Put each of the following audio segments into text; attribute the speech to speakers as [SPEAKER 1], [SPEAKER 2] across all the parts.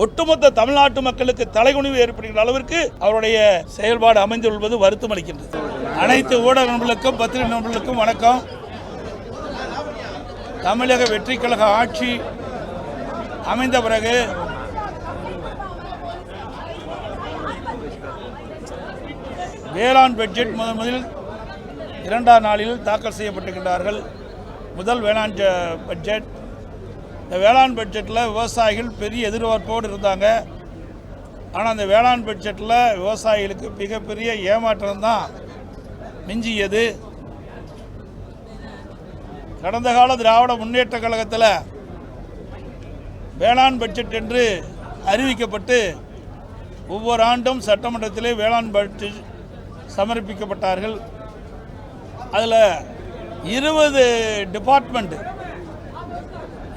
[SPEAKER 1] ஒட்டுமொத்த தமிழ்நாட்டு மக்களுக்கு தலைகுனிவு ஏற்படுகின்ற அளவிற்கு அவருடைய செயல்பாடு அமைந்துள்ளது வருத்தம் அளிக்கின்றது. அனைத்து ஊடக நண்பர்களுக்கும் பத்திரிகை நண்பர்களுக்கும் வணக்கம். தமிழக வெற்றி கழக ஆட்சி அமைந்த பிறகு வேளாண் பட்ஜெட் முதலில் 2ஆம் நாளில் தாக்கல் செய்யப்பட்டிருக்கின்றார்கள். முதல் வேளாண் பட்ஜெட். இந்த வேளாண் பட்ஜெட்டில் விவசாயிகள் பெரிய எதிர்பார்ப்போடு இருந்தாங்க. ஆனால் அந்த வேளாண் பட்ஜெட்டில் விவசாயிகளுக்கு மிகப்பெரிய ஏமாற்றம் தான் மிஞ்சியது. கடந்த கால திராவிட முன்னேற்ற கழகத்தில் வேளாண் பட்ஜெட் என்று அறிவிக்கப்பட்டு ஒவ்வொரு ஆண்டும் சட்டமன்றத்திலே வேளாண் பட்ஜெட் சமர்ப்பிக்கப்பட்டார்கள். அதில் 20 டிபார்ட்மெண்ட்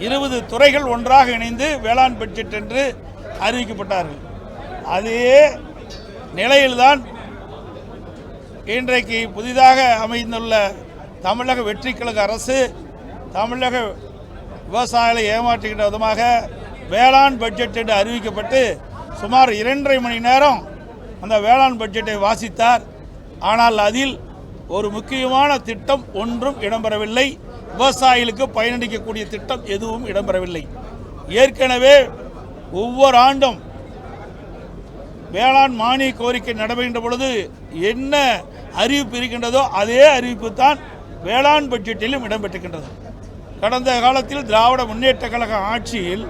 [SPEAKER 1] 20 துறைகள் ஒன்றாக இணைந்து வேளாண் பட்ஜெட் என்று அறிவிக்கப்பட்டார்கள். அதே நிலையில்தான் இன்றைக்கு புதிதாக அமைந்துள்ள தமிழக வெற்றி கழக அரசு தமிழக விவசாயிகளை ஏமாற்றுகின்ற விதமாக வேளாண் பட்ஜெட் என்று அறிவிக்கப்பட்டு சுமார் 2.5 மணி நேரம் அந்த வேளாண் பட்ஜெட்டை வாசித்தார். ஆனால் அதில் ஒரு முக்கியமான திட்டம் ஒன்றும் இடம்பெறவில்லை. விவசாயிகளுக்கு பயனளிக்கக்கூடிய திட்டம் எதுவும் இடம்பெறவில்லை. ஏற்கனவே ஒவ்வொரு ஆண்டும் வேளாண் மானிய கோரிக்கை நடைபெறுகின்ற பொழுது என்ன அறிவிப்பு இருக்கின்றதோ அதே அறிவிப்பு தான் வேளாண் பட்ஜெட்டிலும் இடம்பெற்றிருக்கின்றது. கடந்த காலத்தில் திராவிட முன்னேற்ற கழக ஆட்சியில்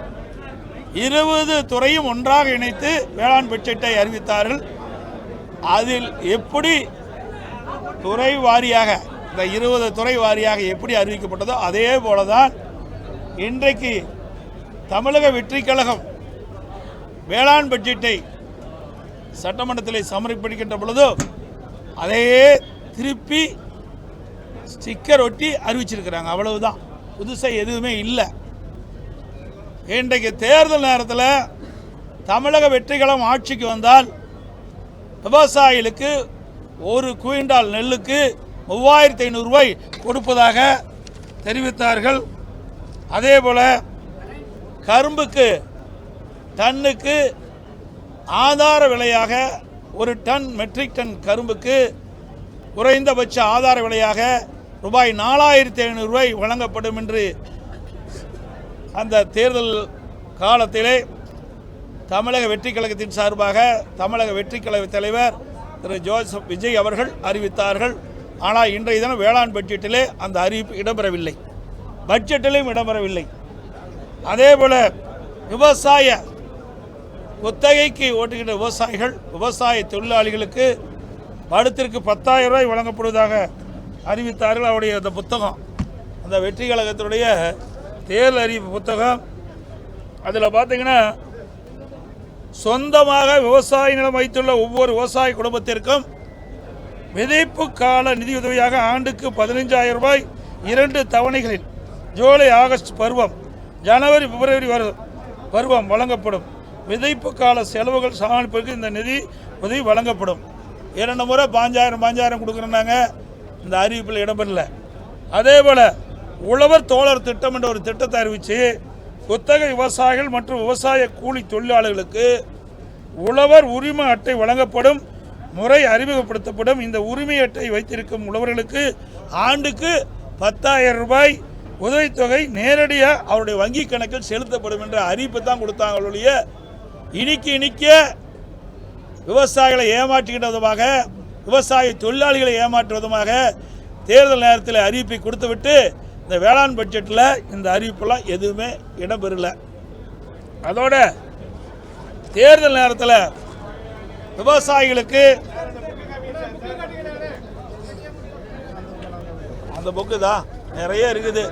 [SPEAKER 1] 20 துறையும் ஒன்றாக இணைத்து வேளாண் பட்ஜெட்டை அறிவித்தார்கள். அதில் எப்படி துறை வாரியாக இந்த 20 துறை வாரியாக எப்படி அறிவிக்கப்பட்டதோ அதே போலதான் இன்றைக்கு தமிழக வெற்றி கழகம் வேளாண் பட்ஜெட்டை சட்டமன்றத்தில் சமர்ப்பிக்கின்ற பொழுதோ அதையே திருப்பி ஸ்டிக்கர் ஒட்டி அறிவிச்சிருக்கிறாங்க. அவ்வளவுதான், புதுசாக எதுவுமே இல்லை. இன்றைக்கு தேர்தல் நேரத்தில் தமிழக வெற்றி கழகம் ஆட்சிக்கு வந்தால் விவசாயிகளுக்கு ஒரு குவிண்டால் நெல்லுக்கு 3500 ரூபாய் கொடுப்பதாக தெரிவித்தார்கள். அதே போல் கரும்புக்கு டன்னுக்கு ஆதார விலையாக ஒரு டன் மெட்ரிக் டன் கரும்புக்கு குறைந்தபட்ச ஆதார விலையாக ரூபாய் 4500 ரூபாய் வழங்கப்படும் என்று அந்த தேர்தல் காலத்திலே தமிழக வெற்றி கழகத்தின் சார்பாக தமிழக வெற்றி கழக தலைவர் திரு ஜோசப் விஜய் அவர்கள் அறிவித்தார்கள். ஆனால் இன்றைய தினம் வேளாண் பட்ஜெட்டிலே அந்த அறிவிப்பு இடம்பெறவில்லை, பட்ஜெட்டிலும் இடம்பெறவில்லை. அதேபோல் விவசாய குத்தகைக்கு ஓட்டுகின்ற விவசாயிகள் விவசாய தொழிலாளிகளுக்கு வருடத்திற்கு 10,000 ரூபாய் வழங்கப்படுவதாக அறிவித்தார்கள். அவருடைய அந்த புத்தகம், அந்த வெற்றி கழகத்தினுடைய தேர்தல் அறிவிப்பு புத்தகம், அதில் பார்த்தீங்கன்னா சொந்தமாக விவசாய நிலம் வைத்துள்ள ஒவ்வொரு விவசாய குடும்பத்திற்கும் விதைப்பு கால நிதியுதவியாக ஆண்டுக்கு 15,000 ரூபாய் 2 தவணைகளில் ஜூலை ஆகஸ்ட் பருவம் ஜனவரி பிப்ரவரி பருவம் வழங்கப்படும். விதைப்பு கால செலவுகள் சமாளிப்பதற்கு இந்த நிதி உதவி வழங்கப்படும். 2 முறை 5,000 கொடுக்குறாங்க. இந்த அறிவிப்பில் இடம்பெறல. அதே போல் உழவர் தோழர் திட்டம் என்ற ஒரு திட்டத்தை அறிவித்து குத்தகை விவசாயிகள் மற்றும் விவசாய கூலி தொழிலாளர்களுக்கு உழவர் உரிமை அட்டை வழங்கப்படும் முறை அறிமுகப்படுத்தப்படும். இந்த உரிமை அட்டை வைத்திருக்கும் உழவர்களுக்கு ஆண்டுக்கு 10,000 ரூபாய் உதவித்தொகை நேரடியாக அவருடைய வங்கி கணக்கில் செலுத்தப்படும் என்ற அறிவிப்பு தான் கொடுத்தாங்களுடைய இனிக்க விவசாயிகளை ஏமாற்றுகின்ற விதமாக விவசாய தொழிலாளிகளை ஏமாற்றும் விதமாக தேர்தல் நேரத்தில் அறிவிப்பை கொடுத்துவிட்டு இந்த வேளாண் பட்ஜெட்டில் இந்த அறிவிப்பெல்லாம் எதுவுமே இடம்பெறல. அதோட தேர்தல் நேரத்தில் விவசாயிகளுக்கு அந்த புக்கு தான் நிறைய இருக்குது,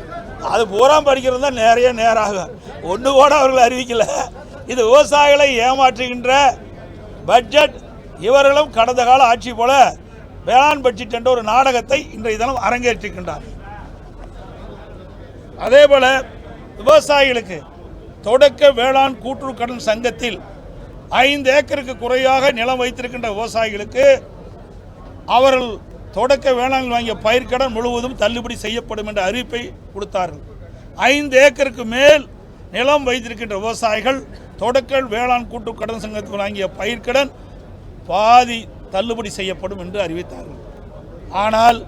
[SPEAKER 1] அது பூரா படிக்கிறது தான் நிறைய நேரம் ஆகும். ஒன்று கூட அவர்கள் அறிவிக்கல. இது விவசாயிகளை ஏமாற்றுகின்ற பட்ஜெட். இவர்களும் கடந்த கால ஆட்சி போல வேளாண் பட்ஜெட் என்ற ஒரு நாடகத்தை இன்றைய தினம் அரங்கேற்றிருக்கின்றார். அதே போல விவசாயிகளுக்கு தொடக்க வேளாண் கூட்டுறவு கடன் சங்கத்தில் 5 ஏக்கருக்கு குறையாக நிலம் வைத்திருக்கின்ற விவசாயிகளுக்கு அவர்கள் தொடக்க வேளாண் வாங்கிய பயிர்க்கடன் முழுவதும் தள்ளுபடி செய்யப்படும் என்ற அறிவிப்பை கொடுத்தார்கள். 5 ஏக்கருக்கு மேல் நிலம் வைத்திருக்கின்ற விவசாயிகள் தொடக்கல் வேளாண் கூட்டு கடன் சங்கத்தில் வாங்கிய பயிர்க்கடன் பாதி தள்ளுபடி செய்யப்படும் என்று அறிவித்தார்கள். ஆனால்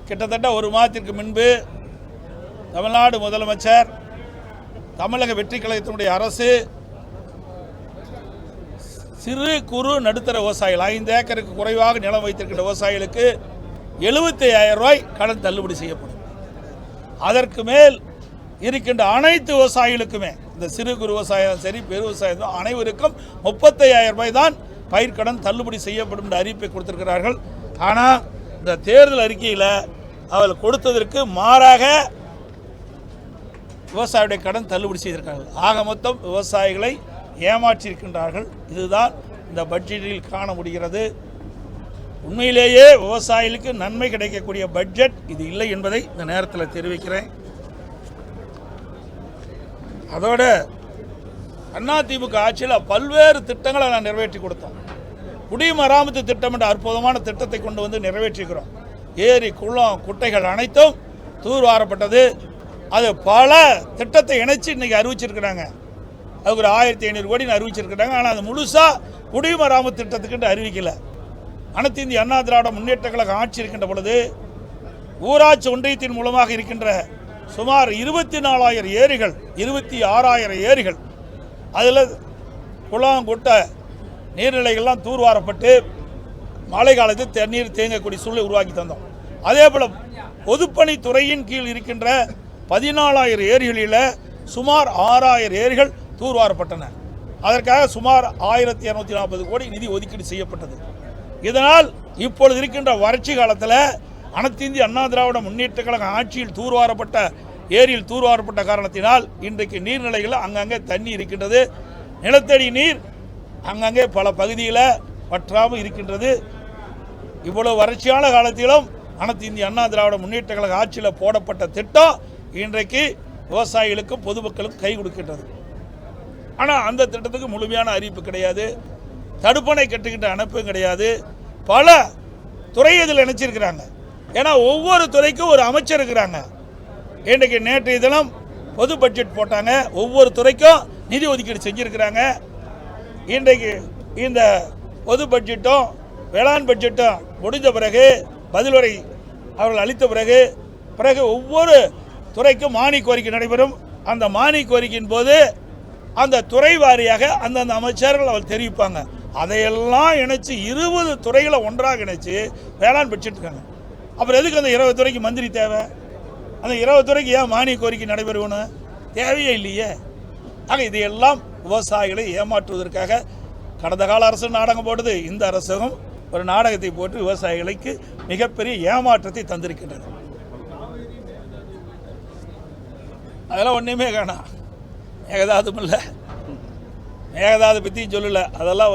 [SPEAKER 1] கிட்டத்தட்ட ஒரு மாதத்திற்கு முன்பு தமிழ்நாடு முதலமைச்சர், தமிழக வெற்றி கழகத்தினுடைய அரசு சிறு குறு நடுத்தர விவசாயிகள் 5 ஏக்கருக்கு குறைவாக நிலம் வைத்திருக்கின்ற விவசாயிகளுக்கு 75,000 ரூபாய் கடன் தள்ளுபடி செய்யப்படும். அதற்கு மேல் இருக்கின்ற அனைத்து விவசாயிகளுக்குமே, இந்த சிறு குறு விவசாயம் சரி பெரு விவசாயம் அனைவருக்கும் 35,000 ரூபாய் தான் பயிர்க்கடன் தள்ளுபடி செய்யப்படும் என்ற அறிவிப்பை கொடுத்திருக்கிறார்கள். ஆனால் இந்த தேர்தல் அறிக்கையில் அவர்கள் கொடுத்ததற்கு மாறாக விவசாயியுடைய கடன் தள்ளுபடி செய்திருக்கிறார்கள். ஆக மொத்தம் விவசாயிகளை ஏமாற்றியிருக்கின்றார்கள். இதுதான் இந்த பட்ஜெட்டில் காண முடிகிறது. உண்மையிலேயே விவசாயிகளுக்கு நன்மை கிடைக்கக்கூடிய பட்ஜெட் இது இல்லை என்பதை இந்த நேரத்தில் தெரிவிக்கிறேன். அதோட அதிமுக ஆட்சியில் பல்வேறு திட்டங்களை நான் நிறைவேற்றி கொடுத்தோம். குடிமராமத்து திட்டம் என்ற அற்புதமான திட்டத்தை கொண்டு வந்து நிறைவேற்றிக்கிறோம். ஏரி குளம் குட்டைகள் அனைத்தும் தூர்வாரப்பட்டது. அது பல திட்டத்தை இணைச்சு இன்னைக்கு அறிவிச்சிருக்கிறாங்க. அதுக்கு ஒரு 1500 கோடி அறிவிச்சிருக்கிறாங்க. ஆனால் அது முழுசாக குடிமராமத்து திட்டத்துக்கு அறிவிக்கலை. அனைத்து இந்திய அண்ணா திராவிட முன்னேற்ற கழகம் ஆட்சி இருக்கின்ற பொழுது ஊராட்சி ஒன்றியத்தின் மூலமாக இருக்கின்ற சுமார் 24,000 ஏரிகள், 26,000 ஏரிகள், அதில் குளம் குட்டை நீர்நிலைகள்லாம் தூர்வாரப்பட்டு மழை காலத்தில் தண்ணீர் தேங்கக்கூடிய சூழலை உருவாக்கி தந்தோம். அதே போல் பொதுப்பணித்துறையின் கீழ் இருக்கின்ற 14,000 ஏரிகளில் சுமார் 6,000 ஏரிகள் தூர்வாரப்பட்டன. அதற்காக சுமார் 1,240 கோடி நிதி ஒதுக்கீடு செய்யப்பட்டது. இதனால் இப்பொழுது இருக்கின்ற வறட்சி காலத்தில் அனைத்து இந்திய அண்ணா திராவிட முன்னேற்ற கழக ஆட்சியில் தூர்வாரப்பட்ட ஏரியில் தூர்வாரப்பட்ட காரணத்தினால் இன்றைக்கு நீர்நிலைகளில் அங்கங்கே தண்ணி இருக்கின்றது. நிலத்தடி நீர் அங்கங்கே பல பகுதியில் வற்றாமல் இருக்கின்றது. இவ்வளவு வறட்சியான காலத்திலும் அனைத்து இந்திய அண்ணா திராவிட முன்னேற்ற கழக ஆட்சியில் போடப்பட்ட திட்டம் இன்றைக்கு விவசாயிகளுக்கும் பொதுமக்களுக்கும் கை கொடுக்கின்றது. ஆனால் அந்த திட்டத்துக்கு முழுமையான அறிவிப்பு கிடையாது. தடுப்பணை கட்டுக்கின்ற அமைப்பும் கிடையாது. பல துறை இதில் இணைச்சிருக்கிறாங்க. ஏன்னா ஒவ்வொரு துறைக்கும் ஒரு அமைச்சர் இருக்கிறாங்க. இன்றைக்கு நேற்றைய தினம் பொது பட்ஜெட் போட்டாங்க. ஒவ்வொரு துறைக்கும் நிதி ஒதுக்கீடு செஞ்சுருக்கிறாங்க. இன்றைக்கு இந்த பொது பட்ஜெட்டும் வேளாண் பட்ஜெட்டும் முடிந்த பிறகு பதிலுரை அவர்கள் அளித்த பிறகு ஒவ்வொரு துறைக்கும் மானிய கோரிக்கை நடைபெறும். அந்த மானிய கோரிக்கையின் போது அந்த துறை வாரியாக அந்தந்த அமைச்சர்கள் அவர் தெரிவிப்பாங்க. அதையெல்லாம் இணைச்சு 20 துறைகளை ஒன்றாக இணைச்சு வேளாண் பட்ஜெட் இருக்காங்க. அப்புறம் எதுக்கு அந்த 20 துறைக்கு மந்திரி தேவை? அந்த 20 துறைக்கு ஏன் மானிய கோரிக்கை நடைபெறணும்? தேவையே இல்லையே. ஆக இதையெல்லாம் விவசாயிகளை ஏமாற்றுவதற்காக கடந்த கால அரசு நாடகம் போட்டது. இந்த அரசும் ஒரு நாடகத்தை போட்டு விவசாயிகளுக்கு மிகப்பெரிய ஏமாற்றத்தை தந்திருக்கின்றது. அதெல்லாம் ஒன்றுமே காணாம். மேகதாதும் இல்லை, மேகதாது பற்றியும் சொல்லலை. அதெல்லாம்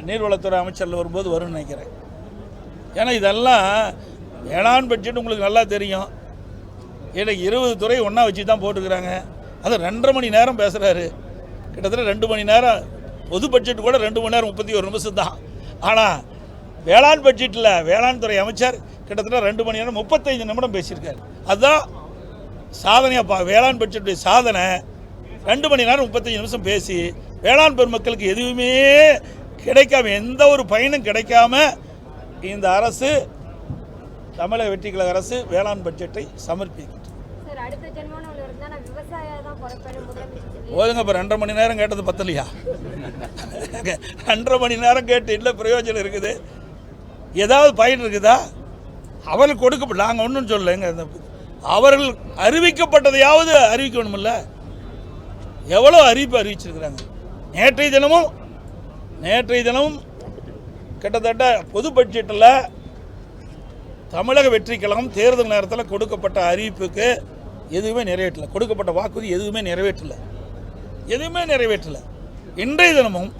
[SPEAKER 1] நீர்வளத்துறை அமைச்சரில் வரும்போது வரும்னு நினைக்கிறேன். ஏன்னா இதெல்லாம் வேளாண் பட்ஜெட் உங்களுக்கு நல்லா தெரியும். எனக்கு 20 துறை ஒன்றா வச்சு தான் போட்டுக்கிறாங்க. அது 2.5 மணி நேரம் பேசுகிறாரு. கிட்டத்தட்ட 2 மணி நேரம். பொது பட்ஜெட் கூட 2 மணி நேரம் 31 நிமிஷம் தான். ஆனால் வேளாண் பட்ஜெட்டில் வேளாண் துறை அமைச்சர் கிட்டத்தட்ட 2 மணி நேரம் 35 நிமிடம் பேசியிருக்காரு. அதுதான் சாதனையாக வேளாண் பட்ஜெட்டுடைய சாதனை. 2 மணி நேரம் 35 நிமிஷம் பேசி வேளாண் பெருமக்களுக்கு எதுவுமே கிடைக்காம, எந்த ஒரு பயனும் கிடைக்காம இந்த அரசு, தமிழக வெற்றி கழக அரசு வேளாண் பட்ஜெட்டை சமர்ப்பிக்கிறது. போதுங்க. இப்போ 2.5 மணி நேரம் கேட்டது பத்தலையா? 2.5 மணி நேரம் கேட்டு இல்லை பிரயோஜனம் இருக்குது? ஏதாவது பயன் இருக்குதா? அவர்களுக்கு கொடுக்கப்பட்ட, நாங்கள் ஒன்றும் சொல்லலைங்க. அவர்கள் அறிவிக்கப்பட்டதையாவது அறிவிக்கணுமில்ல. எவ்வளோ அறிவிச்சிருக்கிறாங்க. நேற்றைய தினமும் கிட்டத்தட்ட பொது பட்ஜெட்டில் தமிழக வெற்றி கழகம் தேர்தல் நேரத்தில் கொடுக்கப்பட்ட அறிவிப்புக்கு எதுவுமே நிறைவேற்றலை. கொடுக்கப்பட்ட வாக்குறுதி எதுவுமே நிறைவேற்றலை. இன்றைய தினமும்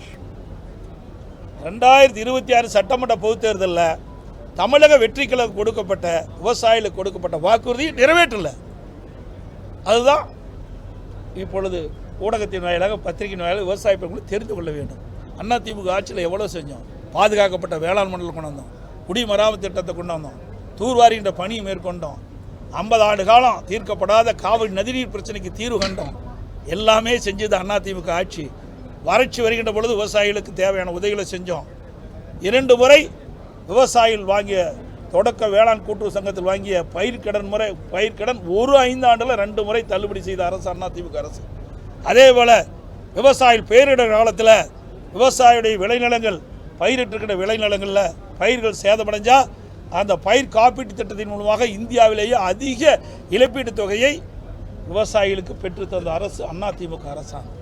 [SPEAKER 1] 2026 சட்டமன்ற பொதுத் தேர்தலில் தமிழக வெற்றி கழகம் கொடுக்கப்பட்ட விவசாயிகளுக்கு கொடுக்கப்பட்ட வாக்குறுதி நிறைவேற்றலை. அதுதான் இப்பொழுது ஊடகத்தின் வாயிலாக, பத்திரிகையின் வாயிலாக விவசாய பெண்களும் தெரிந்து கொள்ள வேண்டும். அதிமுக ஆட்சியில் எவ்வளோ செஞ்சோம்? பாதுகாக்கப்பட்ட வேளாண் மண்டலம் கொண்டு வந்தோம். குடிமராமத்து திட்டத்தை கொண்டு வந்தோம். தூர்வாரின்ற பணியை மேற்கொண்டோம். 50 ஆண்டு காலம் தீர்க்கப்படாத காவிரி நதிநீர் பிரச்சனைக்கு தீர்வு கண்டோம். எல்லாமே செஞ்சது அதிமுக ஆட்சி. வறட்சி வருகின்ற பொழுது விவசாயிகளுக்கு தேவையான உதவிகளை செஞ்சோம். 2 முறை விவசாயிகள் வாங்கிய தொடக்க வேளாண் கூட்டுறவு சங்கத்தில் வாங்கிய பயிர்க்கடன் ஒரு 5 ஆண்டில் 2 முறை தள்ளுபடி செய்த அரசு அதிமுக அரசு. அதே போல் விவசாயிகள் பேரிடர் காலத்தில் விவசாயியுடைய விளைநிலங்கள் பயிரிட்டிருக்கிற விளைநிலங்களில் பயிர்கள் சேதமடைஞ்சால் அந்த பயிர் காப்பீட்டு திட்டத்தின் மூலமாக இந்தியாவிலேயே அதிக இழப்பீட்டு தொகையை விவசாயிகளுக்கு பெற்று தந்த அரசு அதிமுக அரசாங்கம்.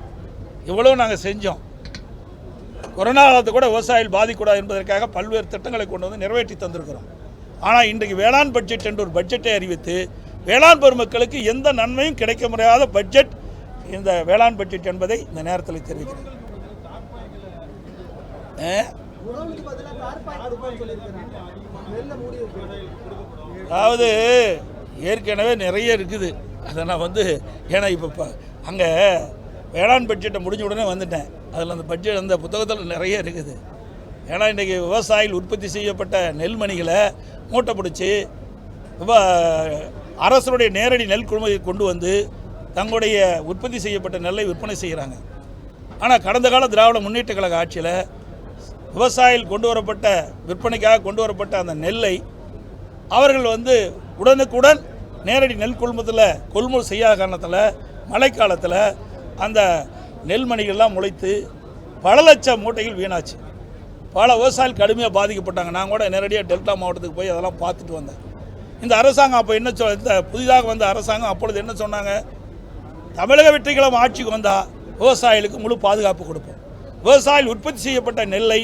[SPEAKER 1] இவ்வளவு நாங்கள் செஞ்சோம். கொரோனா காலத்தை கூட விவசாயிகள் பாதிக்கூடாது என்பதற்காக பல்வேறு திட்டங்களை கொண்டு வந்து நிறைவேற்றி தந்திருக்கிறோம். ஆனால் இன்றைக்கு வேளாண் பட்ஜெட் என்ற ஒரு பட்ஜெட்டை அறிவித்து வேளாண் பெருமக்களுக்கு எந்த நன்மையும் கிடைக்க முடியாத பட்ஜெட் இந்த வேளாண் பட்ஜெட் என்பதை இந்த நேரத்தில் தெரிவிக்கிறேன். அதாவது ஏற்கனவே நிறைய இருக்குது. அதை நான் ஏன்னா இப்போ அங்கே வேளாண் பட்ஜெட்டை முடிஞ்ச உடனே வந்துட்டேன். அதில் அந்த பட்ஜெட் அந்த புத்தகத்தில் நிறைய இருக்குது. ஏன்னா இன்றைக்கி விவசாயிகள் உற்பத்தி செய்யப்பட்ட நெல்மணிகளை மூட்டை பிடிச்சி அரசுடைய நேரடி நெல் கொள்முதலை கொண்டு வந்து தங்களுடைய உற்பத்தி செய்யப்பட்ட நெல்லை விற்பனை செய்கிறாங்க. ஆனால் கடந்த கால திராவிட முன்னேற்ற கழக ஆட்சியில் விவசாயிகள் கொண்டு வரப்பட்ட விற்பனைக்காக கொண்டு வரப்பட்ட அந்த நெல்லை அவர்கள் உடனுக்குடன் நேரடி நெல் கொள்முதல் செய்யாத காரணத்தில் மழைக்காலத்தில் அந்த நெல்மணிகள்லாம் முளைத்து பல லட்சம் மூட்டைகள் வீணாச்சு. பல விவசாயிகள் கடுமையாக பாதிக்கப்பட்டாங்க. நான் கூட நேரடியாக டெல்டா மாவட்டத்துக்கு போய் அதெல்லாம் பார்த்துட்டு வந்தேன். இந்த அரசாங்கம் அப்போ என்ன இந்த புதிதாக வந்த அரசாங்கம் அப்பொழுது என்ன சொன்னாங்க, தமிழக வெற்றிக்கழகம் ஆட்சிக்கு வந்தால் விவசாயிகளுக்கு முழு பாதுகாப்பு கொடுப்போம். விவசாயிகள் உற்பத்தி செய்யப்பட்ட நெல்லை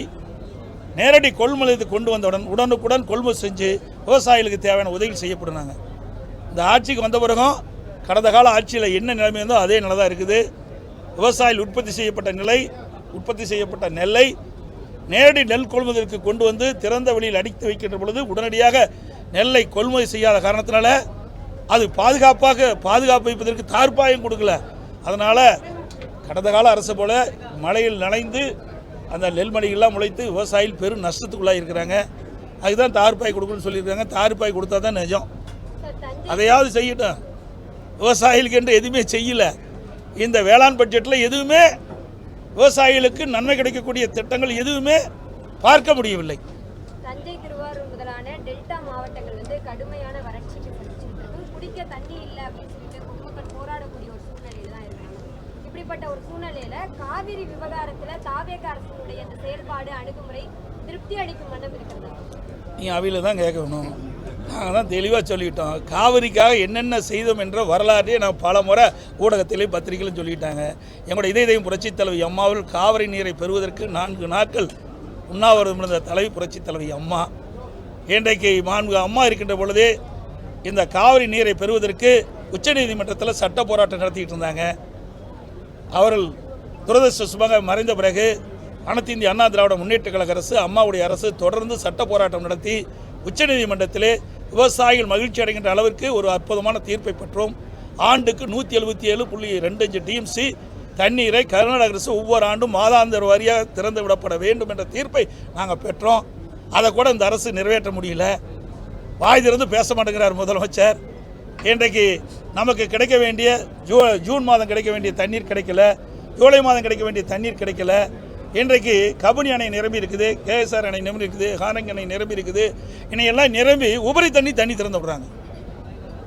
[SPEAKER 1] நேரடி கொள்முதலுக்கு கொண்டு வந்தவுடன் உடனுக்குடன் கொள்முதல் செஞ்சு விவசாயிகளுக்கு தேவையான உதவி செய்யப்படுனாங்க. இந்த ஆட்சிக்கு வந்த பிறகும் கடந்த கால ஆட்சியில் என்ன நிலைமை இருந்தோ அதே நிலை தான் இருக்குது. விவசாயிகள் உற்பத்தி செய்யப்பட்ட நெல்லை நேரடி நெல் கொள்முதலுக்கு கொண்டு வந்து திறந்த வெளியில் அடித்து வைக்கின்ற பொழுது உடனடியாக நெல்லை கொள்முதல் செய்யாத காரணத்தினால அது பாதுகாப்பு வைப்பதற்கு தார்ப்பாயம் கொடுக்கல. அதனால் கடந்த கால அரசு போல் மழையில் நனைந்து அந்த நெல்மணிகள்லாம் முளைத்து விவசாயிகள் பெரும் நஷ்டத்துக்குள்ளாக இருக்கிறாங்க. அதுதான் தார்ப்பாய் கொடுக்கணும்னு சொல்லியிருக்காங்க. தார்ப்பாய் கொடுத்தா தான் நிஜம். அதையாவது செய்யட்டும். விவசாயிகளுக்கு என்று எதுவுமே செய்யலை. இந்த வேளாண் பட்ஜெட்டில் எதுவுமே விவசாயிகளுக்கு நன்மை கிடைக்கக்கூடிய திட்டங்கள் எதுவுமே பார்க்க முடியவில்லை.
[SPEAKER 2] தஞ்சை, திருவாரூர் முதலான டெல்டா மாவட்டங்கள் கடுமையான வறட்சிக்கு குடிக்க தண்ணி இல்லை அப்படின்னு சொல்லிட்டு பொதுமக்கள் போராடக்கூடிய ஒரு சூழ்நிலையில தான் இருக்காங்க. இப்படிப்பட்ட ஒரு சூழ்நிலையில காவிரி விவகாரத்தில் தாவேக அரசினுடைய அந்த செயல்பாடு அணுகுமுறை திருப்தி அளிக்கும் வண்ணம் இருக்கிறது.
[SPEAKER 1] நீ அவையில தான் கேட்கணும். நாங்கள் தான் தெளிவாக சொல்லிட்டோம். காவிரிக்காக என்னென்ன செய்தோம் என்ற வரலாற்றையே நான் பல முறை ஊடகத்திலே பத்திரிகையிலும் சொல்லிட்டாங்க. எங்களுடைய இதயம் புரட்சித் தலைவி அம்மாவில் காவிரி நீரை பெறுவதற்கு 4 நாட்கள் உண்ணாவிரதம் இருந்த தலைவி புரட்சித் தலைவி அம்மா. இன்றைக்கு அம்மா இருக்கின்ற பொழுதே இந்த காவிரி நீரை பெறுவதற்கு உச்சநீதிமன்றத்தில் சட்ட போராட்டம் நடத்திட்டு இருந்தாங்க. அவர்கள் துரதிர்ஷ்டவசமாக மறைந்த பிறகு அனைத்து இந்திய அண்ணா திராவிட முன்னேற்ற கழக அரசு அம்மாவுடைய அரசு தொடர்ந்து சட்ட போராட்டம் நடத்தி உச்சநீதிமன்றத்திலே விவசாயிகள் மகிழ்ச்சி அடைகின்ற அளவிற்கு ஒரு அற்புதமான தீர்ப்பை பெற்றோம். ஆண்டுக்கு 177.25 டிஎம்சி தண்ணீரை கர்நாடக அரசு ஒவ்வொரு ஆண்டும் மாதாந்திர வாரியாக திறந்து விடப்பட வேண்டும் என்ற தீர்ப்பை நாங்கள் பெற்றோம். அதை கூட இந்த அரசு நிறைவேற்ற முடியல. வாய் திறந்து பேச மாட்டேங்கிறார் முதலமைச்சர். இன்றைக்கு நமக்கு கிடைக்க வேண்டிய ஜூன் மாதம் கிடைக்க வேண்டிய தண்ணீர் கிடைக்கல, ஜூலை மாதம் கிடைக்க வேண்டிய தண்ணீர் கிடைக்கல. இன்றைக்கு கபினி அணை நிரம்பி இருக்குது, கேஎஸ்ஆர் அணை நிரம்பி இருக்குது, ஹானங் அணை நிரம்பி இருக்குது. இணையெல்லாம் நிரம்பி உபரி தண்ணி திறந்து விடுறாங்க.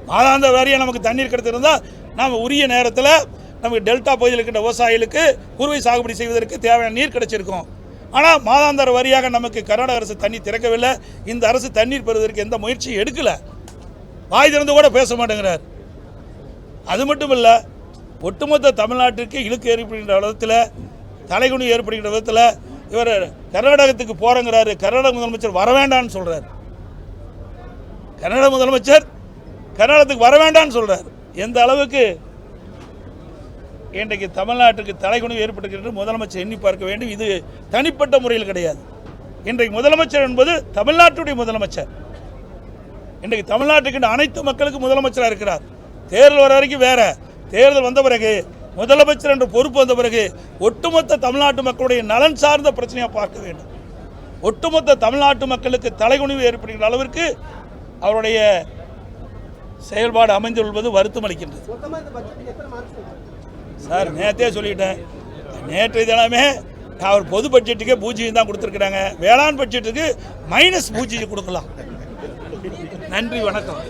[SPEAKER 1] மாதாந்த வாரியாக நமக்கு தண்ணீர் கிடைத்திருந்தால் நாம் உரிய நேரத்தில் நமக்கு டெல்டா பகுதியில் இருக்கின்ற விவசாயிகளுக்கு குறுவை சாகுபடி செய்வதற்கு தேவையான நீர் கிடைச்சிருக்கும். ஆனால் மாதாந்திர வாரியாக நமக்கு கர்நாடக அரசு தண்ணீர் திறக்கவில்லை. இந்த அரசு தண்ணீர் பெறுவதற்கு எந்த முயற்சியும் எடுக்கலை. வாய் திறந்து கூட பேச மாட்டேங்கிறார். அது மட்டும் இல்லை, ஒட்டுமொத்த தமிழ்நாட்டிற்கு இழுக்கு ஏற்படுகின்ற விதத்தில், தலைகுனி ஏற்படுகின்ற விதத்தில் இவர் கர்நாடகத்துக்கு போகிறங்கிறாரு. கர்நாடக முதலமைச்சர் வர வேண்டான்னு சொல்கிறார். கர்நாடக முதலமைச்சர் கர்நாடகத்துக்கு வர வேண்டான்னு சொல்கிறார். எந்த அளவுக்கு இன்றைக்கு தமிழ்நாட்டுக்கு தலைகுனிவு ஏற்படுகின்ற முதலமைச்சர் எண்ணி பார்க்க வேண்டும். இது தனிப்பட்ட முறையில் கிடையாது. இன்றைக்கு முதலமைச்சர் என்பது தமிழ்நாட்டுடைய முதலமைச்சர். இன்றைக்கு தமிழ்நாட்டுக்கு அனைத்து மக்களுக்கும் முதலமைச்சராக இருக்கிறார். தேர்தல் வர வரைக்கும் வேற, தேர்தல் வந்த பிறகு முதலமைச்சர் என்ற பொறுப்பு வந்த பிறகு ஒட்டுமொத்த தமிழ்நாட்டு மக்களுடைய நலன் சார்ந்த பிரச்சனையாக பார்க்க வேண்டும். ஒட்டுமொத்த தமிழ்நாட்டு மக்களுக்கு தலைகுனிவு ஏற்படுகின்ற அளவிற்கு அவருடைய செயல்பாடு அமைந்துள்ளது வருத்தம் அளிக்கின்றது. சார் நேற்றே சொல்லிட்டேன், நேற்று தினமே அவர் பொது பட்ஜெட்டுக்கே பூஜ்ஜியம் தான் கொடுத்துருக்குறாங்க, வேளாண் பட்ஜெட்டுக்கு -0 கொடுக்கலாம். நன்றி, வணக்கம்.